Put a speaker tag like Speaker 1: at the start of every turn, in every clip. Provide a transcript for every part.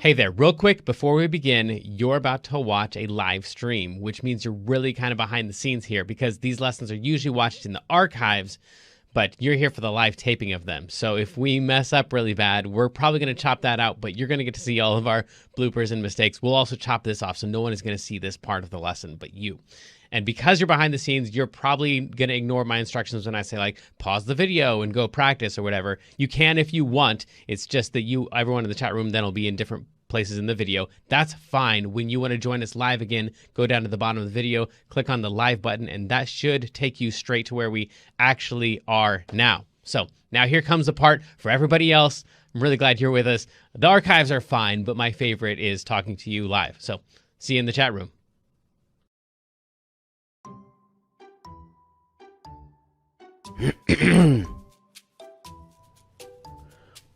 Speaker 1: Hey there, real quick, before we begin, you're about to watch a live stream, which means you're really kind of behind the scenes here because these lessons are usually watched in the archives, but you're here for the live taping of them. So if we mess up really bad, we're probably going to chop that out, but you're going to get to see all of our bloopers and mistakes. We'll also chop this off, so no one is going to see this part of the lesson but you. And because you're behind the scenes, you're probably going to ignore my instructions when I say, like, pause the video and go practice or whatever. You can if you want. It's just that everyone in the chat room then will be in different places in the video. That's fine. When you want to join us live again, go down to the bottom of the video, click on the live button, and that should take you straight to where we actually are now. So now here comes the part for everybody else. I'm really glad you're with us. The archives are fine, but my favorite is talking to you live. So see you in the chat room.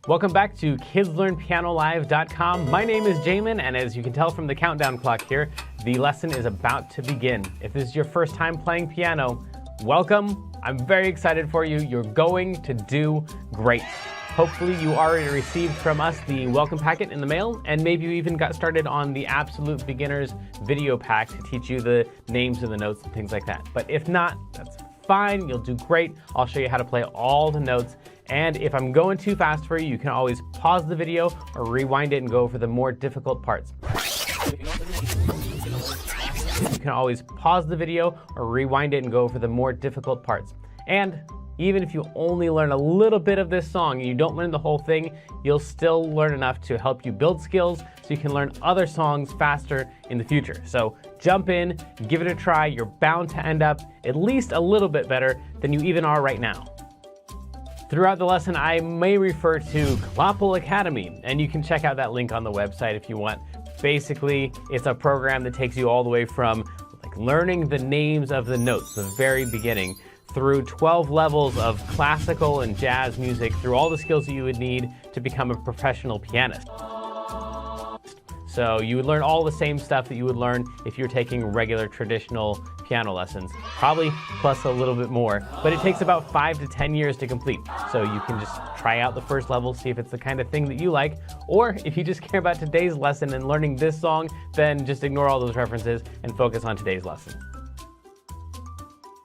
Speaker 1: Welcome back to KidsLearnPianoLive.com. My name is Jamin, and as you can tell from the countdown clock here, the lesson is about to begin. If this is your first time playing piano, welcome. I'm very excited for you. You're going to do great. Hopefully you already received from us the welcome packet in the mail, and maybe you even got started on the Absolute Beginners video pack to teach you the names of the notes and things like that. But if not, that's fine. You'll do great. I'll show you how to play all the notes. And if I'm going too fast for you, you can always pause the video or rewind it and go for the more difficult parts. You can always pause the video or rewind it and go for the more difficult parts. And even if you only learn a little bit of this song and you don't learn the whole thing, you'll still learn enough to help you build skills so you can learn other songs faster in the future. So jump in, give it a try. You're bound to end up at least a little bit better than you even are right now. Throughout the lesson, I may refer to Joplin Academy, and you can check out that link on the website if you want. Basically, it's a program that takes you all the way from learning the names of the notes, the very beginning, through 12 levels of classical and jazz music, through all the skills that you would need to become a professional pianist. So you would learn all the same stuff that you would learn if you're taking regular traditional piano lessons, probably plus a little bit more, but it takes about 5 to 10 years to complete. So you can just try out the first level, see if it's the kind of thing that you like, or if you just care about today's lesson and learning this song, then just ignore all those references and focus on today's lesson.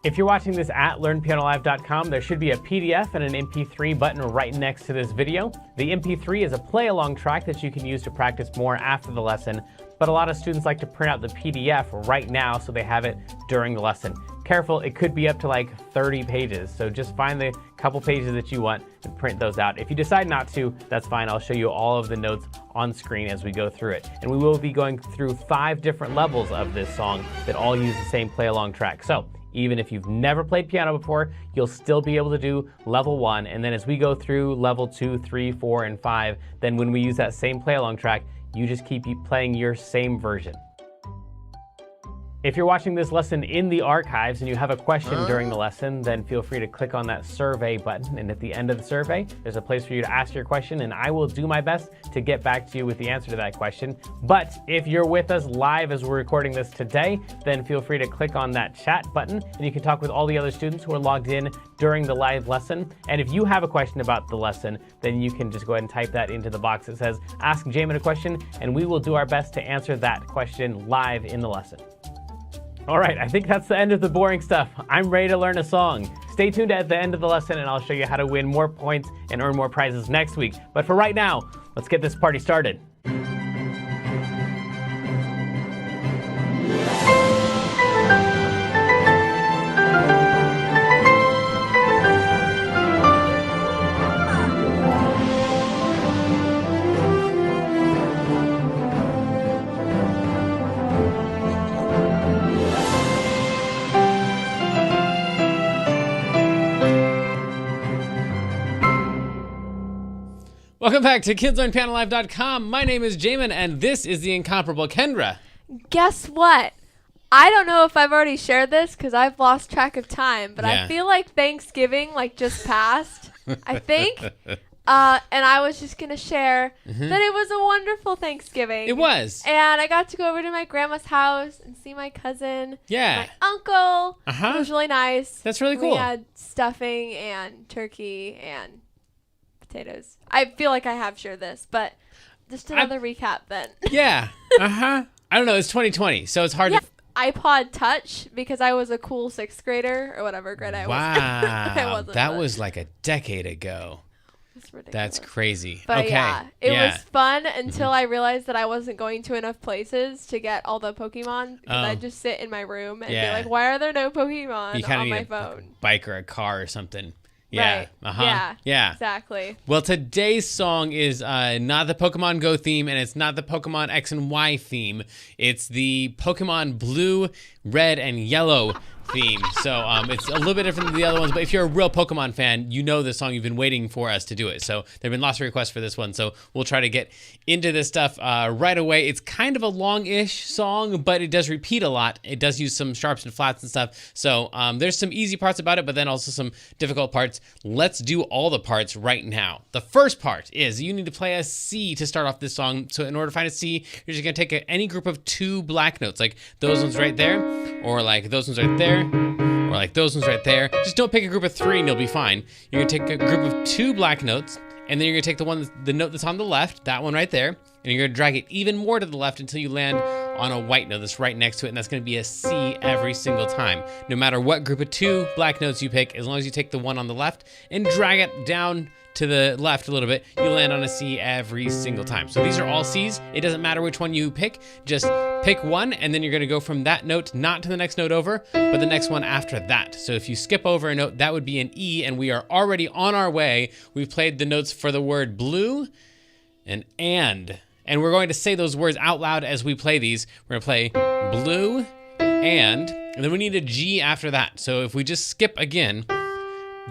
Speaker 1: If you're watching this at LearnPianoLive.com, there should be a PDF and an MP3 button right next to this video. The MP3 is a play-along track that you can use to practice more after the lesson, but a lot of students like to print out the PDF right now so they have it during the lesson. Careful, it could be up to like 30 pages, so just find the couple pages that you want and print those out. If you decide not to, that's fine. I'll show you all of the notes on screen as we go through it. And we will be going through 5 different levels of this song that all use the same play-along track. So even if you've never played piano before, you'll still be able to do level 1. And then as we go through level 2, 3, 4, and 5, then when we use that same play-along track, you just keep playing your same version. If you're watching this lesson in the archives and you have a question during the lesson, then feel free to click on that survey button. And at the end of the survey, there's a place for you to ask your question, and I will do my best to get back to you with the answer to that question. But if you're with us live as we're recording this today, then feel free to click on that chat button, and you can talk with all the other students who are logged in during the live lesson. And if you have a question about the lesson, then you can just go ahead and type that into the box that says, Ask Jamin a Question, and we will do our best to answer that question live in the lesson. All right, I think that's the end of the boring stuff. I'm ready to learn a song. Stay tuned at the end of the lesson and I'll show you how to win more points and earn more prizes next week. But for right now, let's get this party started. Welcome back to KidsLearnPianoLive.com. My name is Jamin, and this is the incomparable Kendra.
Speaker 2: Guess what? I don't know if I've already shared this because I've lost track of time, but I feel like Thanksgiving just passed, I think. And I was just going to share that it was a wonderful Thanksgiving.
Speaker 1: It was.
Speaker 2: And I got to go over to my grandma's house and see my cousin, my uncle. It was really nice.
Speaker 1: That's really cool.
Speaker 2: We had stuffing and turkey and potatoes. I feel like I have shared this, but Just another recap then.
Speaker 3: Yeah. I don't know. It's 2020, so it's hard to.
Speaker 2: iPod Touch because I was a cool 6th grader or whatever grade I was.
Speaker 3: Wow. That was like a decade ago. That's crazy.
Speaker 2: But
Speaker 3: okay.
Speaker 2: yeah, it was fun until I realized that I wasn't going to enough places to get all the Pokemon. Because I'd just sit in my room and be like, why are there no Pokemon on my phone?
Speaker 3: A bike or a car or something. Yeah.
Speaker 2: Right.
Speaker 3: Yeah.
Speaker 2: Exactly.
Speaker 3: Well, today's song is not the Pokemon Go theme, and it's not the Pokemon X and Y theme. It's the Pokemon Blue, Red, and Yellow theme. So it's a little bit different than the other ones, but if you're a real Pokemon fan, you know this song. You've been waiting for us to do it. So there have been lots of requests for this one, so we'll try to get into this stuff right away. It's kind of a long-ish song, but it does repeat a lot. It does use some sharps and flats and stuff. So there's some easy parts about it, but then also some difficult parts. Let's do all the parts right now. The first part is you need to play a C to start off this song. So in order to find a C, you're just gonna take any group of 2 black notes, like those ones right there, or like those ones right there, or like those ones right there. Just don't pick a group of 3 and you'll be fine. You're gonna take a group of 2 black notes, and then you're gonna take the note that's on the left, that one right there, and you're gonna drag it even more to the left until you land on a white note that's right next to it, and that's gonna be a C every single time. No matter what group of 2 black notes you pick, as long as you take the one on the left and drag it down to the left a little bit, you'll land on a C every single time. So these are all C's. It doesn't matter which one you pick, just pick one, and then you're gonna go from that note, not to the next note over, but the next one after that. So if you skip over a note, that would be an E, and we are already on our way. We've played the notes for the word blue and. And we're going to say those words out loud as we play these. We're gonna play blue and then we need a G after that. So if we just skip again,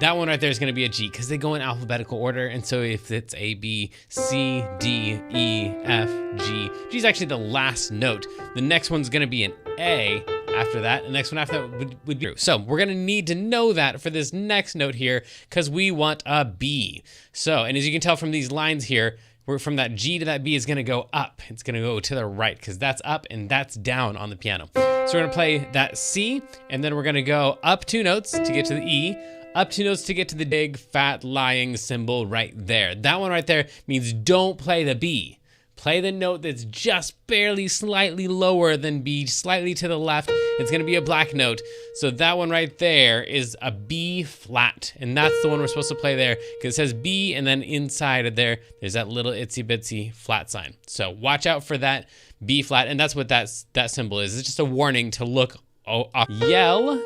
Speaker 3: that one right there is gonna be a G because they go in alphabetical order. And so if it's A, B, C, D, E, F, G, G is actually the last note. The next one's gonna be an A after that. The next one after that would be. So we're gonna need to know that for this next note here because we want a B. So, and as you can tell from these lines here, we're from that G to that B is gonna go up. It's gonna go to the right because that's up and that's down on the piano. So we're gonna play that C, and then we're gonna go up 2 notes to get to the E, up 2 notes to get to the big fat lying symbol right there. That one right there means don't play the B. Play the note that's just barely slightly lower than B, slightly to the left. It's gonna be a black note. So that one right there is a B flat. And that's the one we're supposed to play there because it says B and then inside of there, there's that little itsy bitsy flat sign. So watch out for that B flat. And that's what that symbol is. It's just a warning to look up. Yell.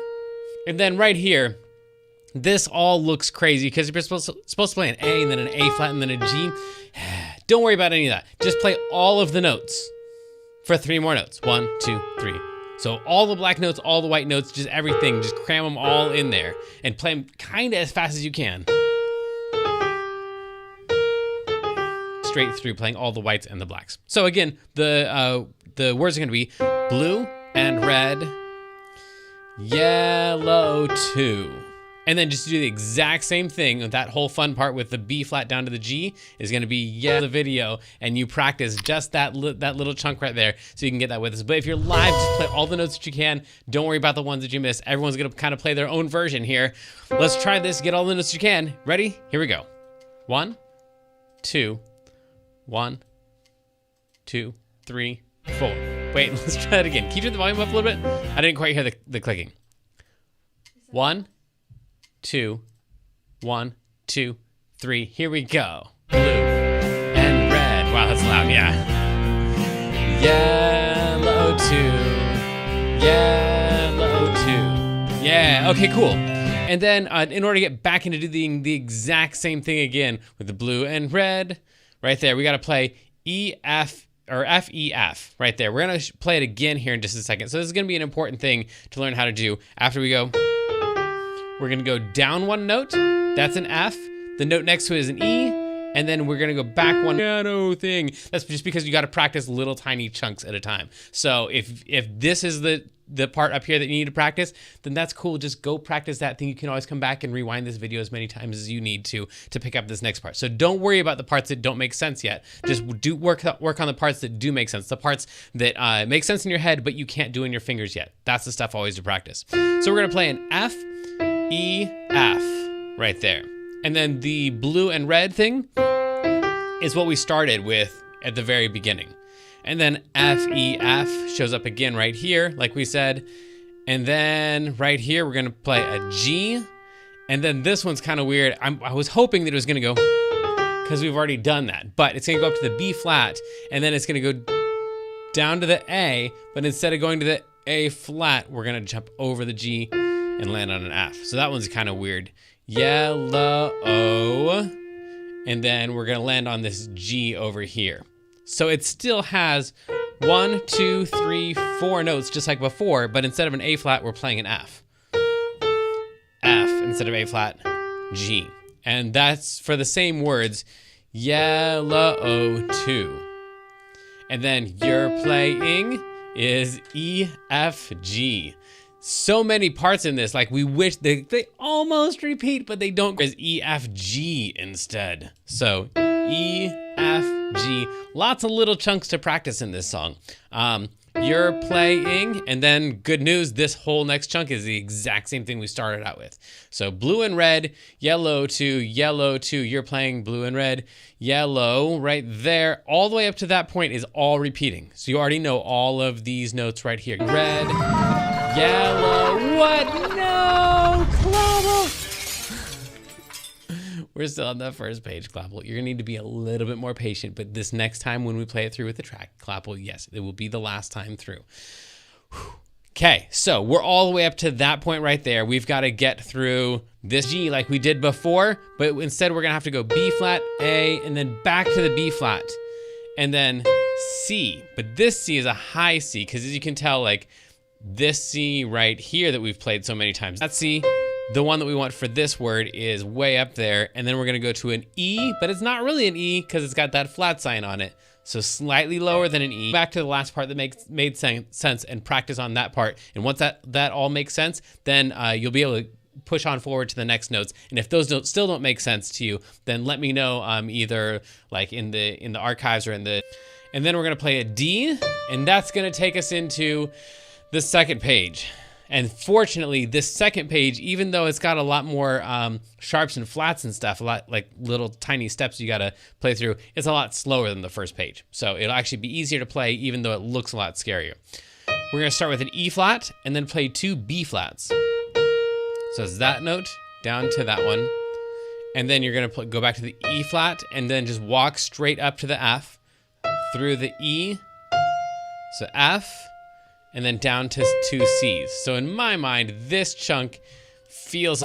Speaker 3: And then right here, this all looks crazy because you're supposed to play an A and then an A flat and then a G. Don't worry about any of that. Just play all of the notes for 3 more notes. 1, 2, 3. So all the black notes, all the white notes, just everything, just cram them all in there and play them kind of as fast as you can. Straight through playing all the whites and the blacks. So again, the words are gonna be blue and red, yellow too. And then just do the exact same thing. That whole fun part with the B flat down to the G is gonna be the video, and you practice just that little chunk right there so you can get that with us. But if you're live, just play all the notes that you can. Don't worry about the ones that you miss. Everyone's gonna kind of play their own version here. Let's try this, get all the notes you can. Ready? Here we go. 1, 2, 1, 2, 3, 4. Wait, let's try that again. Can you turn the volume up a little bit? I didn't quite hear the clicking. 1, 2, 1, 2, 3. Here we go. Blue and red. Wow, that's loud. Yeah. Yellow 2. Yellow 2. Yeah. Okay, cool. And then in order to get back into doing the exact same thing again with the blue and red, right there, we got to play E, F, or F, E, F, right there. We're going to play it again here in just a second. So this is going to be an important thing to learn how to do. After we go, we're gonna go down 1 note, that's an F. The note next to it is an E, and then we're gonna go back 1 piano thing. That's just because you gotta practice little tiny chunks at a time. So if this is the part up here that you need to practice, then that's cool. Just go practice that thing. You can always come back and rewind this video as many times as you need to pick up this next part. So don't worry about the parts that don't make sense yet. Just do work on the parts that do make sense. The parts that make sense in your head, but you can't do in your fingers yet. That's the stuff always to practice. So we're gonna play an F, E, F, right there. And then the blue and red thing is what we started with at the very beginning. And then F, E, F shows up again right here, like we said. And then right here, we're gonna play a G. And then this one's kind of weird. I was hoping that it was gonna go, because we've already done that, but it's gonna go up to the B flat, and then it's gonna go down to the A, but instead of going to the A flat, we're gonna jump over the G and land on an F. So that one's kind of weird. Yellow, and then we're gonna land on this G over here. So it still has 1, 2, 3, 4 notes just like before, but instead of an A flat, we're playing an F. F instead of A flat, G. And that's for the same words, yellow 2. And then you're playing is E, F, G. So many parts in this, like we wish they almost repeat, but they don't. Is E, F, G instead. So E, F, G. Lots of little chunks to practice in this song. You're playing, and then good news, this whole next chunk is the exact same thing we started out with. So blue and red, yellow 2, you're playing blue and red, yellow right there, all the way up to that point is all repeating. So you already know all of these notes right here. Red, yellow, what? No, Clavel. We're still on the first page, Clapple. You're gonna need to be a little bit more patient, but this next time when we play it through with the track, Clapple, yes, it will be the last time through. Okay, so we're all the way up to that point right there. We've got to get through this G like we did before, but instead we're gonna have to go B flat, A, and then back to the B flat, and then C. But this C is a high C, because as you can tell, like this C right here that we've played so many times, that C, the one that we want for this word is way up there, and then we're gonna go to an E, but it's not really an E because it's got that flat sign on it, so slightly lower than an E. Back to the last part that made sense and practice on that part, and once that all makes sense, then you'll be able to push on forward to the next notes, and if those notes still don't make sense to you, then let me know either like in the archives or and then we're gonna play a D, and that's gonna take us into the second page. And fortunately, this second page, even though it's got a lot more sharps and flats and stuff, a lot like little tiny steps you gotta play through, it's a lot slower than the first page. So it'll actually be easier to play, even though it looks a lot scarier. We're gonna start with an E flat and then play 2 B flats. So it's that note down to that one. And then you're gonna go back to the E flat and then just walk straight up to the F through the E. So F, and then down to 2 C's. So in my mind, this chunk feels,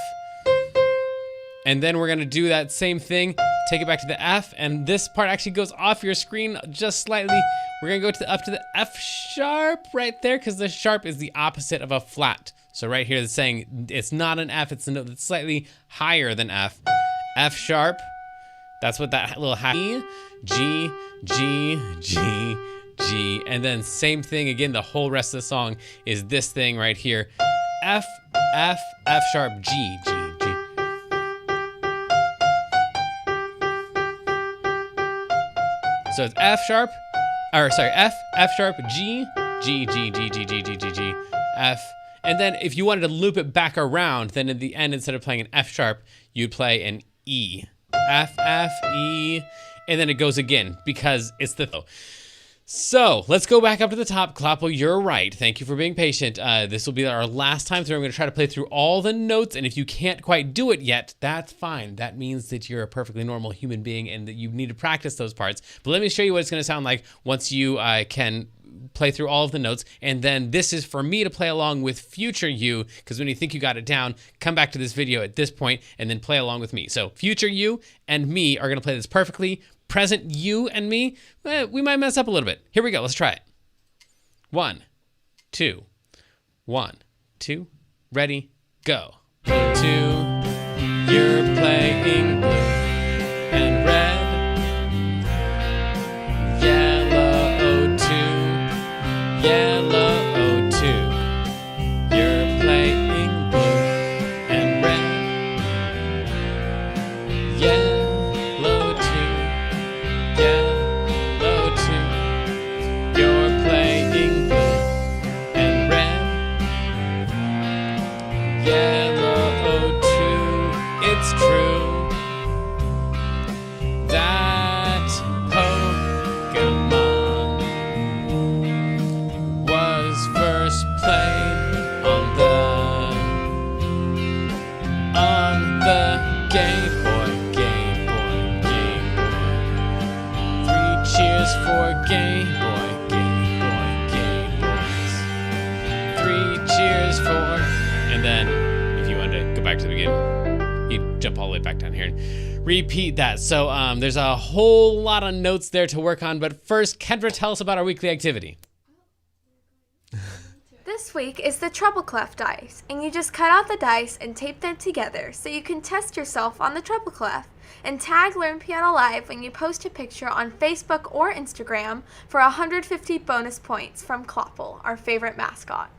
Speaker 3: and then we're gonna do that same thing, take it back to the F, and this part actually goes off your screen just slightly. We're gonna go up to the F sharp right there, because the sharp is the opposite of a flat. So right here it's saying it's not an F, it's a note that's slightly higher than F. F sharp, that's what that little G, G, G, G, and then same thing again, the whole rest of the song is this thing right here. F, F, F sharp, G, G, G. So it's F sharp, or sorry, F, F sharp, G, G, G, G, G, G, G, G, G, F. And then if you wanted to loop it back around, then at the end, instead of playing an F sharp, you'd play an E. F, F, E, and then it goes again because it's the. So let's go back up to the top. Clapple, you're right. Thank you for being patient. This will be our last time through. I'm going to try to play through all the notes, and if you can't quite do it yet, that's fine. That means that you're a perfectly normal human being and that you need to practice those parts. But let me show you what it's going to sound like once you can play through all of the notes. And then this is for me to play along with future you, because when you think you got it down, come back to this video at this point and then play along with me. So future you and me are going to play this perfectly. Present you and me, we might mess up a little bit. Here we go. Let's try it. 1, 2, 1, 2, ready, go. 2, you're playing blue and red, yellow 2, yellow 2. You're playing blue and red, yellow 2. Yellow 2, you're playing blue and red. Yellow 2. we can you jump all the way back down here and repeat that. So there's a whole lot of notes there to work on, but first, Kendra, tell us about our weekly activity.
Speaker 2: This week is the treble clef dice, and you just cut out the dice and tape them together so you can test yourself on the treble clef. And tag Learn Piano Live when you post a picture on Facebook or Instagram for 150 bonus points from Clopple, our favorite mascot.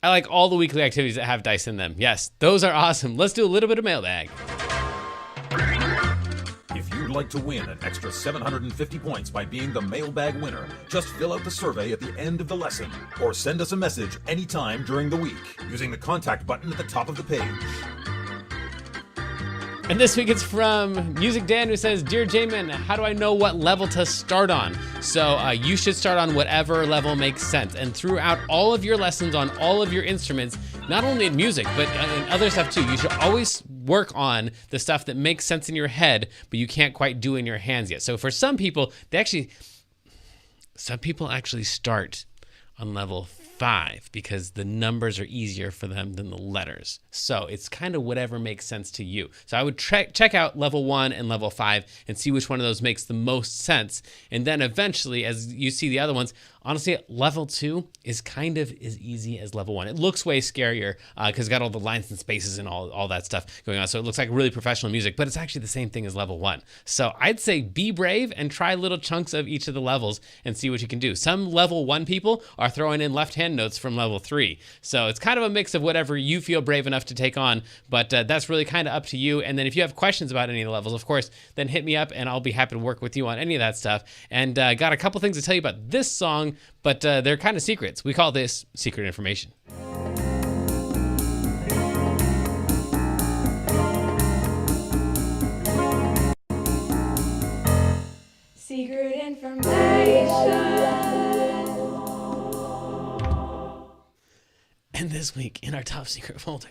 Speaker 3: I like all the weekly activities that have dice in them. Yes, those are awesome. Let's do a little bit of mailbag.
Speaker 4: If you'd like to win an extra 750 points by being the mailbag winner, just fill out the survey at the end of the lesson or send us a message anytime during the week using the contact button at the top of the page.
Speaker 3: And this week it's from Music Dan, who says, Dear J-Man, how do I know what level to start on? So you should start on whatever level makes sense. And throughout all of your lessons on all of your instruments, not only in music, but in other stuff too, you should always work on the stuff that makes sense in your head, but you can't quite do in your hands yet. So for some people, some people actually start on level 5 because the numbers are easier for them than the letters. So it's kind of whatever makes sense to you. So I would check out level 1 and level 5 and see which one of those makes the most sense. And then eventually, as you see the other ones, honestly, level 2 is kind of as easy as level 1. It looks way scarier because it's got all the lines and spaces and all that stuff going on. So it looks like really professional music, but it's actually the same thing as level 1. So I'd say be brave and try little chunks of each of the levels and see what you can do. Some level 1 people are throwing in left-hand notes from level 3. So it's kind of a mix of whatever you feel brave enough to take on, but that's really kind of up to you. And then if you have questions about any of the levels, of course, then hit me up and I'll be happy to work with you on any of that stuff. And got a couple things to tell you about this song, but they're kind of secrets. We call this secret information.
Speaker 2: Secret information.
Speaker 3: And this week in our top secret folder,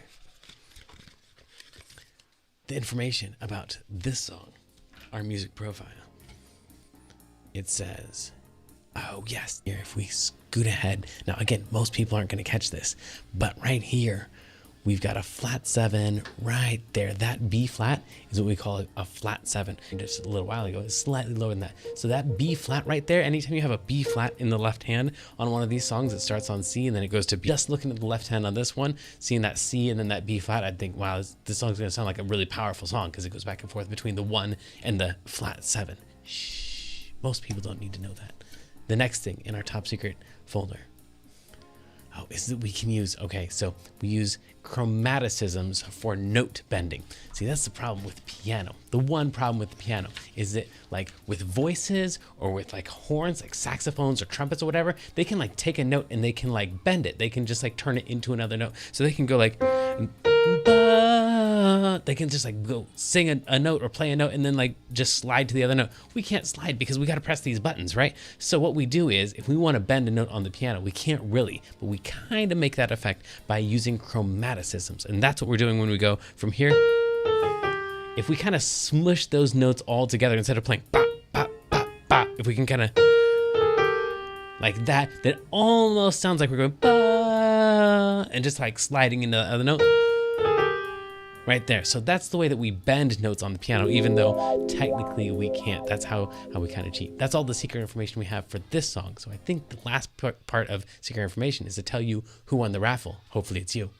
Speaker 3: the information about this song, our music profile. It says, oh yes, here if we scoot ahead. Now again, most people aren't going to catch this, but right here, we've got a flat 7 right there. That B flat is what we call a flat 7. Just a little while ago, it's slightly lower than that. So that B flat right there, anytime you have a B flat in the left hand on one of these songs, it starts on C and then it goes to B. Just looking at the left hand on this one, seeing that C and then that B flat, I'd think, wow, this song's going to sound like a really powerful song because it goes back and forth between the 1 and the flat 7. Shh, most people don't need to know that. The next thing in our top secret folder, is that we can use, so we use chromaticisms for note bending. See, that's the problem with piano. The one problem with the piano is that like with voices or with like horns, like saxophones or trumpets or whatever, they can like take a note and they can like bend it. They can just like turn it into another note. So they can go like, they can just like go sing a note or play a note and then like just slide to the other note. We can't slide because we got to press these buttons, right? So what we do is if we want to bend a note on the piano, we can't really, but we kind of make that effect by using chromaticisms. And that's what we're doing when we go from here. If we kind of smush those notes all together instead of playing ba, ba, ba, ba, if we can kind of like that almost sounds like we're going ba, and just like sliding into the other note. Right there. So that's the way that we bend notes on the piano, even though technically we can't. That's how we kind of cheat. That's all the secret information we have for this song. So I think the last part of secret information is to tell you who won the raffle. Hopefully it's you.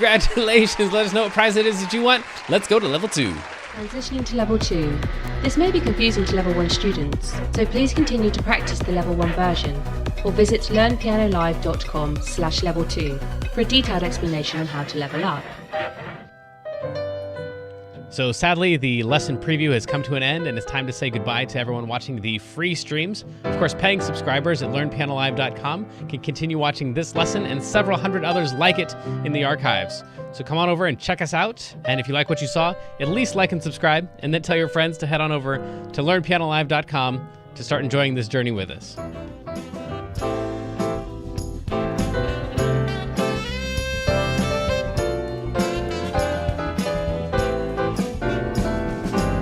Speaker 3: Congratulations. Let us know what prize it is that you want. Let's go to level 2.
Speaker 5: Transitioning to level 2. This may be confusing to level 1 students, so please continue to practice the level 1 version, or visit learnpianolive.com/level 2 for a detailed explanation on how to level up.
Speaker 3: So sadly, the lesson preview has come to an end, and it's time to say goodbye to everyone watching the free streams. Of course, paying subscribers at learnpianolive.com can continue watching this lesson and several hundred others like it in the archives. So come on over and check us out. And if you like what you saw, at least like and subscribe, and then tell your friends to head on over to learnpianolive.com to start enjoying this journey with us.